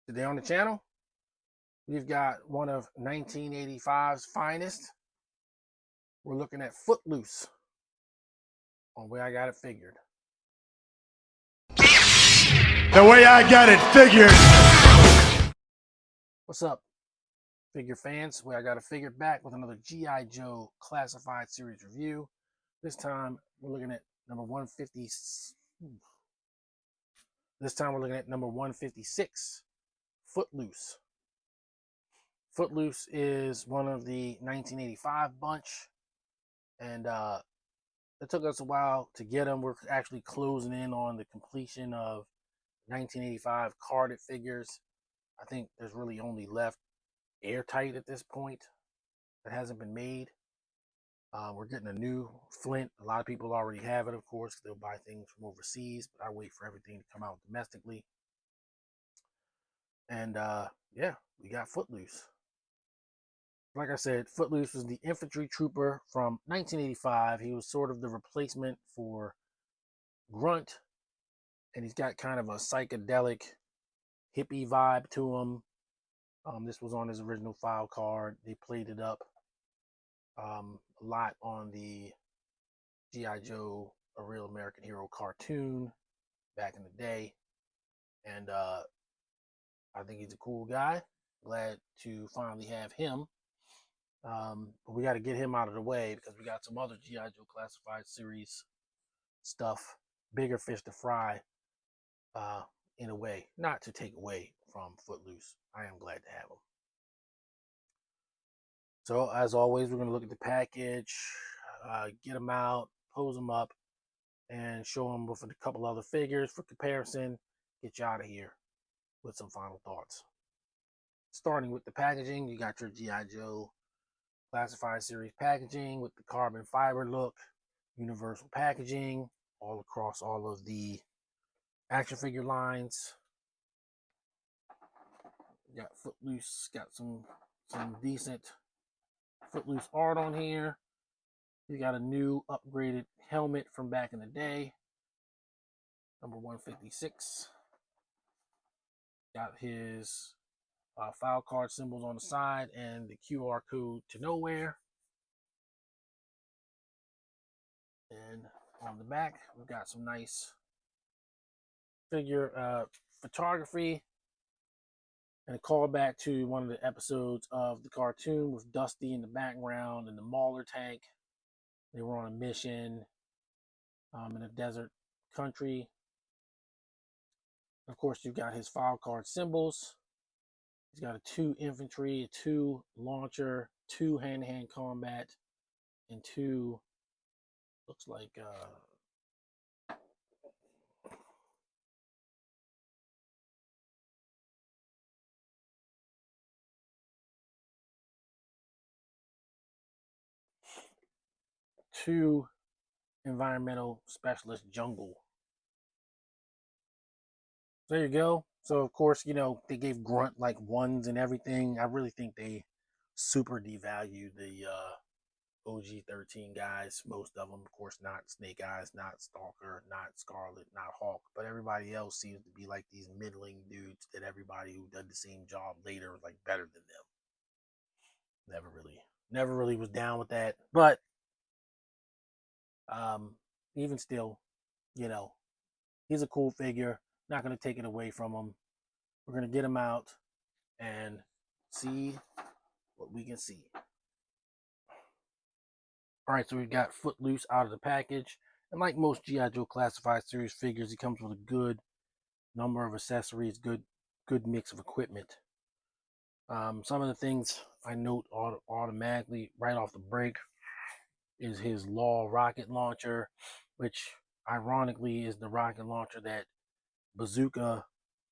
Today on the channel, we've got one of 1985's finest. We're looking at Footloose on Way I Got It Figured. The way I got it figured. What's up, figure fans? Way I Got It Figured back with another G.I. Joe classified series review. This time we're looking at number 150. This time we're looking at number 156, Footloose. Footloose is one of the 1985 bunch, and it took us a while to get them. We're actually closing in on the completion of 1985 carded figures. I think there's really only left airtight at this point that hasn't been made. We're getting a new Flint. A lot of people already have it, of course. They'll buy things from overseas, but I wait for everything to come out domestically. And yeah, we got Footloose. Like I said, Footloose was the infantry trooper from 1985. He was sort of the replacement for Grunt, and he's got kind of a psychedelic hippie vibe to him. This was on his original file card. They played it up a lot on the G.I. Joe, A Real American Hero cartoon back in the day. And I think he's a cool guy. Glad to finally have him. But we got to get him out of the way because we got some other G.I. Joe Classified Series stuff, bigger fish to fry, in a way, not to take away from Footloose. I am glad to have him. So, as always, we're going to look at the package, get them out, pose them up, and show them with a couple other figures for comparison, get you out of here with some final thoughts. Starting with the packaging, you got your G.I. Joe Classified Series packaging with the carbon fiber look, universal packaging all across all of the action figure lines. You got Footloose, got some decent Footloose art on here. He's got a new upgraded helmet from back in the day, number 156. Got his file card symbols on the side and the QR code to nowhere. And on the back, we've got some nice figure photography and a callback to one of the episodes of the cartoon with Dusty in the background and the Mauler tank. They were on a mission in a desert country. Of course, you've got his file card symbols. He's got a 2 infantry, a 2 launcher, 2 hand-to-hand combat, and 2 looks like 2 environmental specialist jungle. There you go. So of course, you know, they gave Grunt like 1s and everything. I really think they super devalued the OG 13 guys. Most of them, of course, not Snake Eyes, not Stalker, not Scarlet, not Hawk, but everybody else seems to be like these middling dudes that everybody who did the same job later was like better than them. Never really was down with that. But even still, you know, he's a cool figure. Not going to take it away from him. We're going to get him out and see what we can see. All right, so we've got Footloose out of the package. And like most G.I. Joe Classified Series figures, he comes with a good number of accessories, good mix of equipment. Some of the things I note automatically right off the break is his Law rocket launcher, which ironically is the rocket launcher that Bazooka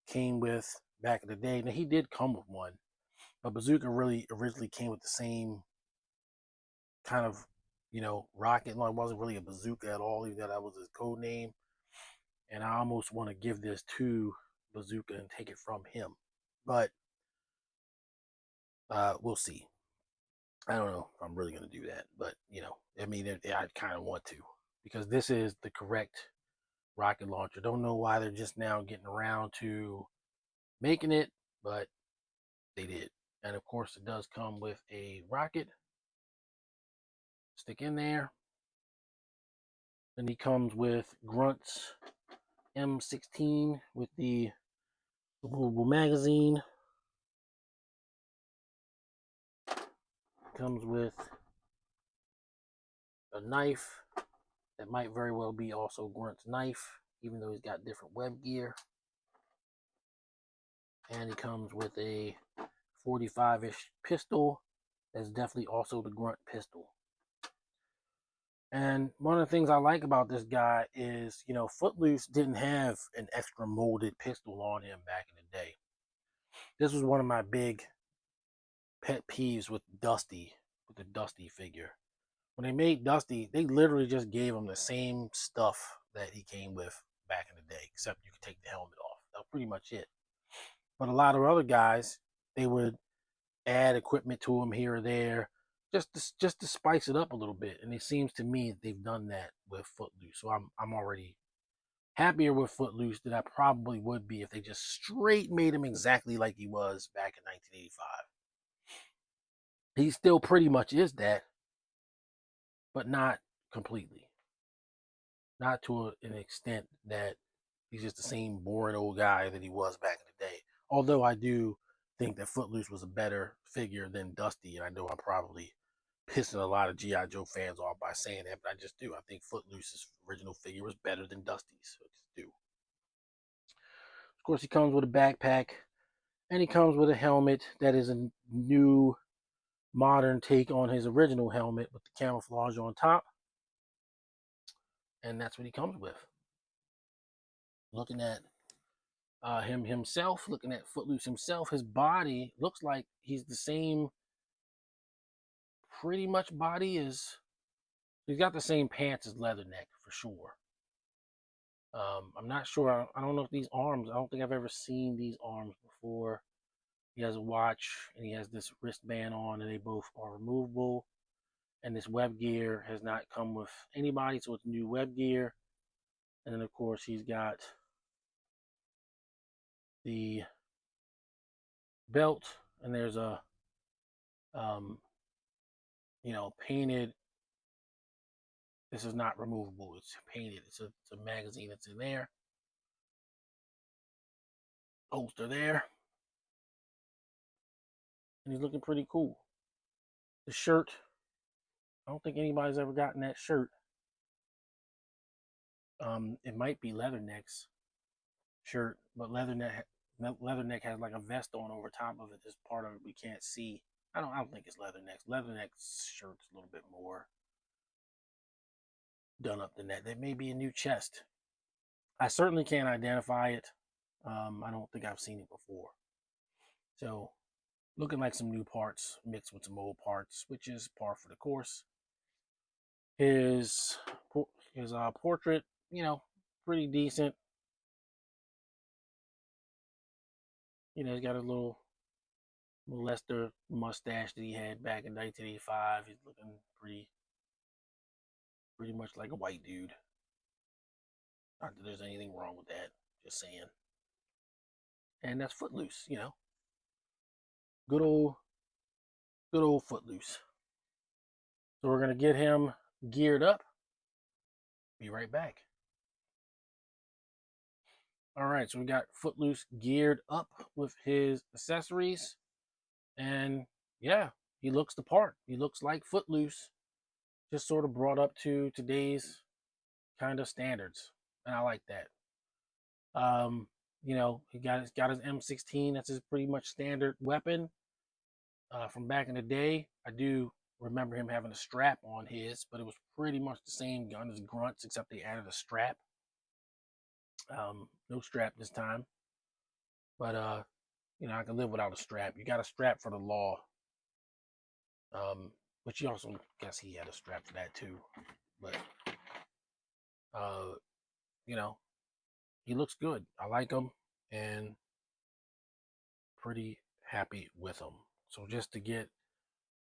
came with back in the day. Now, he did come with one, but Bazooka really originally came with the same kind of, you know, rocket launcher. It wasn't really a bazooka at all, even though that was his code name. And I almost want to give this to Bazooka and take it from him. But we'll see. I don't know if I'm really going to do that. But, you know, I mean, I kind of want to. Because this is the correct rocket launcher. Don't know why they're just now getting around to making it. but they did. And of course, it does come with a rocket stick in there. Then he comes with Grunt's M16 with the removable magazine. Comes with a knife that might very well be also Grunt's knife, even though he's got different web gear. And he comes with a 45-ish pistol that's definitely also the Grunt pistol. And one of the things I like about this guy is, you know, Footloose didn't have an extra molded pistol on him back in the day. This was one of my big pet peeves with Dusty, with the Dusty figure. When they made Dusty, they literally just gave him the same stuff that he came with back in the day, except you could take the helmet off. That was pretty much it. But a lot of other guys, they would add equipment to him here or there, just to spice it up a little bit. And it seems to me they've done that with Footloose. So I'm already happier with Footloose than I probably would be if they just straight made him exactly like he was back in 1985. He still pretty much is that, but not completely. Not to an extent that he's just the same boring old guy that he was back in the day. Although I do think that Footloose was a better figure than Dusty, and I know I'm probably pissing a lot of G.I. Joe fans off by saying that, but I just do. I think Footloose's original figure was better than Dusty's. So I just do. Of course, he comes with a backpack, and he comes with a helmet that is a new, modern take on his original helmet with the camouflage on top. And that's what he comes with. Looking at him himself, looking at Footloose himself, his body looks like he's the same pretty much body as, he's got the same pants as Leatherneck for sure. I'm not sure. I don't know if these arms, I don't think I've ever seen these arms before. He has a watch and he has this wristband on, and they both are removable. And this web gear has not come with anybody, so it's new web gear. And then of course he's got the belt, and there's a you know, painted, this is not removable, it's painted, it's a magazine that's in there, holster there, and he's looking pretty cool. The shirt, I don't think anybody's ever gotten that shirt. It might be Leatherneck's shirt, but Leatherneck has like a vest on over top of it. This part of it we can't see. I don't think it's Leatherneck's. Leatherneck's shirt's a little bit more done up than that. There may be a new chest. I certainly can't identify it. I don't think I've seen it before. So, looking like some new parts mixed with some old parts, which is par for the course. His portrait, you know, pretty decent. You know, he's got a little Lester mustache that he had back in 1985. He's looking pretty much like a white dude. Not that there's anything wrong with that. Just saying. And that's Footloose, you know. Good old Footloose. So we're gonna get him geared up. Be right back. All right, so we got Footloose geared up with his accessories, and yeah, he looks the part. He looks like Footloose, just sort of brought up to today's kind of standards, and I like that. You know, he got his M16. That's his pretty much standard weapon from back in the day. I do remember him having a strap on his, but it was pretty much the same gun as Grunt's, except they added a strap. No strap this time, but you know, I can live without a strap. You got a strap for the law, but you also guess he had a strap for that too. But you know, he looks good. I like him, and pretty happy with him. So just to get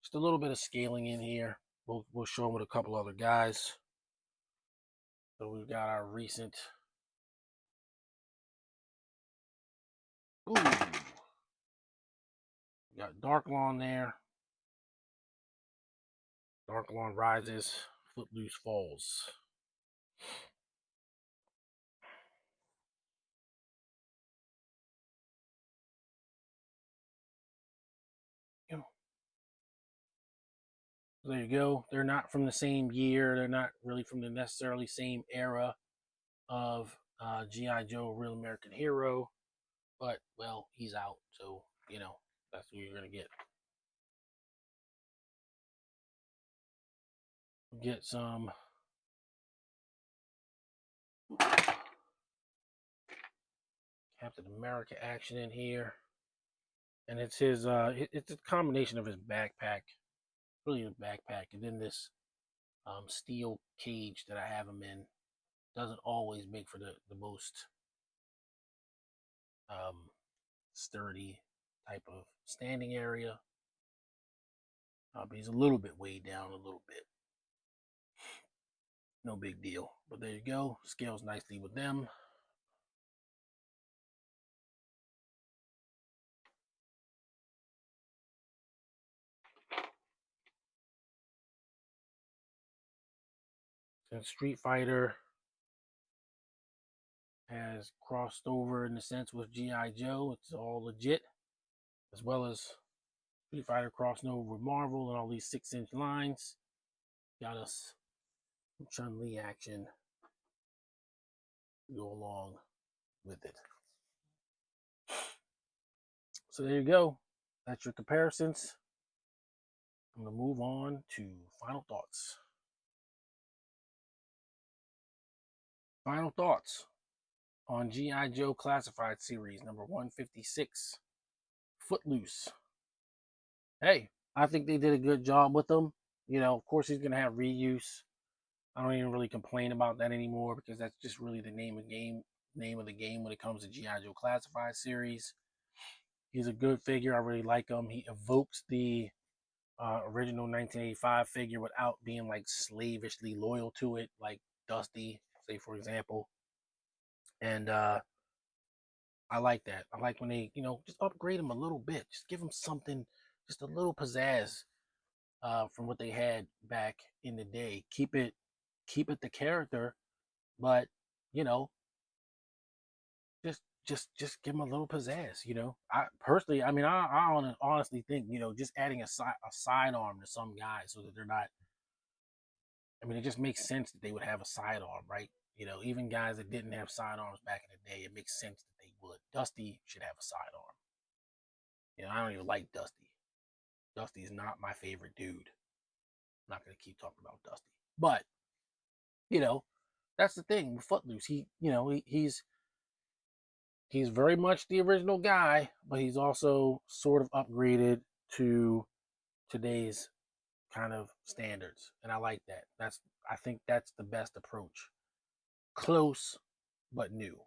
just a little bit of scaling in here, we'll show him with a couple other guys. So we've got our recent. Ooh, Got Dark Lawn there. Dark Lawn rises. Footloose falls. There you go. They're not from the same year. They're not really from the necessarily same era of G.I. Joe, Real American Hero. But, well, he's out. So, that's what you're going to get. Get some Captain America action in here. And it's his, it's a combination of his backpack. Really his backpack. And then this steel cage that I have him in. Doesn't always make for the most sturdy type of standing area. But he's a little bit weighed down a little bit. No big deal. But there you go. Scales nicely with them. And Street Fighter has crossed over in a sense with G.I. Joe. It's all legit. As well as Street Fighter crossing over with Marvel and all these 6-inch lines. Got us some Chun-Li action to go along with it. So there you go. That's your comparisons. I'm going to move on to final thoughts. Final thoughts on G.I. Joe Classified Series number 156, Footloose. Hey, I think they did a good job with them. Of course he's going to have reuse. I don't even really complain about that anymore because that's just really the name of the game when it comes to G.I. Joe Classified Series. He's a good figure. I really like him. He evokes the original 1985 figure without being like slavishly loyal to it, like Dusty, say for example. And I like that. I like when they, just upgrade him a little bit. Just give him something, just a little pizzazz from what they had back in the day. Keep it the character, but just give him a little pizzazz. I personally, I honestly think just adding a sidearm to some guys so that they're not. It just makes sense that they would have a sidearm, right? Even guys that didn't have sidearms back in the day, it makes sense that they would. Dusty should have a sidearm. I don't even like Dusty. Dusty is not my favorite dude. I'm not going to keep talking about Dusty. But, that's the thing with Footloose. He's very much the original guy, but he's also sort of upgraded to today's kind of standards. And I like that. I think that's the best approach. Close, but new.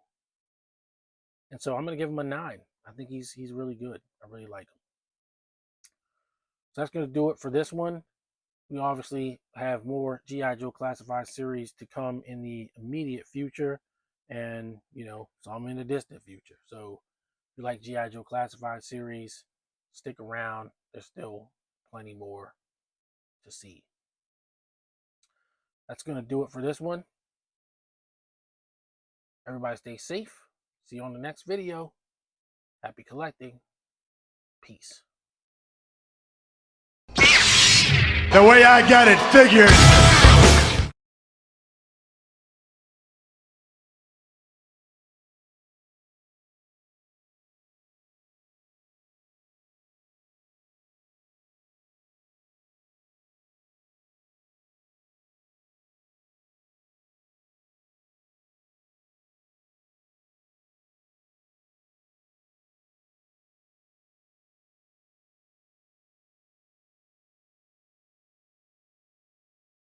And so I'm going to give him a 9. I think he's really good. I really like him. So that's going to do it for this one. We obviously have more G.I. Joe Classified series to come in the immediate future and, some in the distant future. So if you like G.I. Joe Classified series, stick around. There's still plenty more to see. That's going to do it for this one. Everybody stay safe. See you on the next video. Happy collecting. Peace. The way I got it figured.